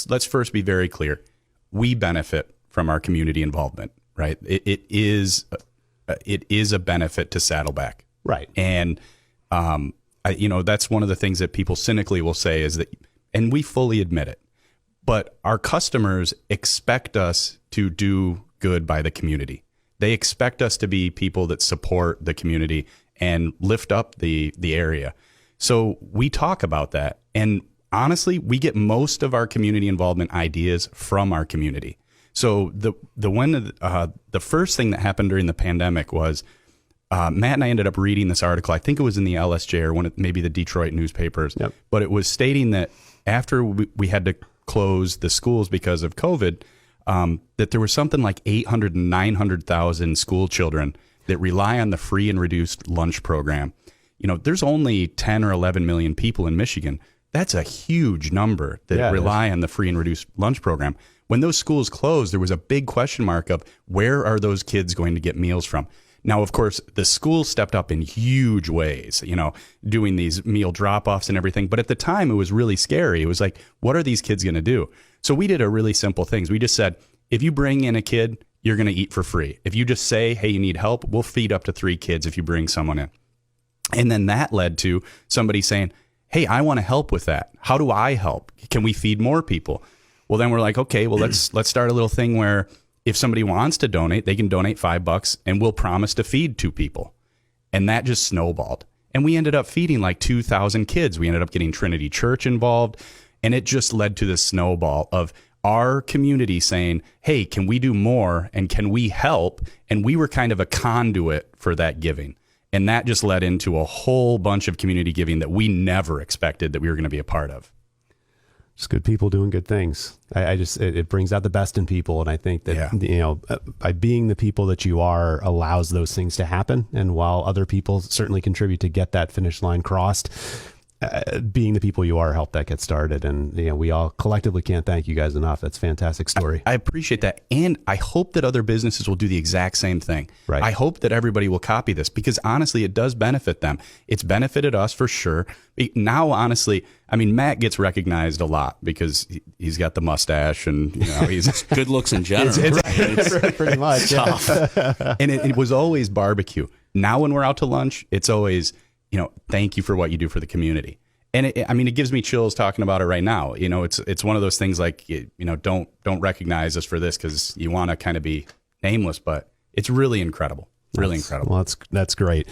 let's first be very clear. We benefit from our community involvement, right? It is a benefit to Saddleback. Right. And, that's one of the things that people cynically will say is that, and we fully admit it, but our customers expect us to do good by the community. They expect us to be people that support the community and lift up the area. So we talk about that. And honestly, we get most of our community involvement ideas from our community. So the first thing that happened during the pandemic was Matt and I ended up reading this article. I think it was in the LSJ or maybe the Detroit newspapers. Yep. But it was stating that after we had to close the schools because of COVID, that there was something like 800 and 900,000 school children that rely on the free and reduced lunch program. There's only 10 or 11 million people in Michigan. That's a huge number that rely on the free and reduced lunch program. When those schools closed, there was a big question mark of where are those kids going to get meals from? Now, of course, the schools stepped up in huge ways, doing these meal drop-offs and everything. But at the time, it was really scary. It was like, what are these kids going to do? So we did a really simple thing. We just said, if you bring in a kid, you're going to eat for free. If you just say, hey, you need help, we'll feed up to 3 kids if you bring someone in. And then that led to somebody saying, hey, I want to help with that. How do I help? Can we feed more people? Well, then we're like, okay, well, let's start a little thing where if somebody wants to donate, they can donate $5 and we'll promise to feed 2 people. And that just snowballed. And we ended up feeding like 2,000 kids. We ended up getting Trinity Church involved. And it just led to this snowball of our community saying, hey, can we do more? And can we help? And we were kind of a conduit for that giving. And that just led into a whole bunch of community giving that we never expected that we were going to be a part of. Just good people doing good things. It brings out the best in people. And I think that, by being the people that you are allows those things to happen. And while other people certainly contribute to get that finish line crossed, being the people you are helped that get started. And, we all collectively can't thank you guys enough. That's a fantastic story. I appreciate that. And I hope that other businesses will do the exact same thing. Right. I hope that everybody will copy this because honestly, it does benefit them. It's benefited us for sure. Now, honestly, Matt gets recognized a lot because he's got the mustache and, he's good looks in general. It's pretty much tough. And it was always barbecue. Now, when we're out to lunch, it's always, thank you for what you do for the community. And it gives me chills talking about it right now. It's one of those things like, don't recognize us for this because you want to kind of be nameless, but it's really incredible. Really incredible. Well, that's great.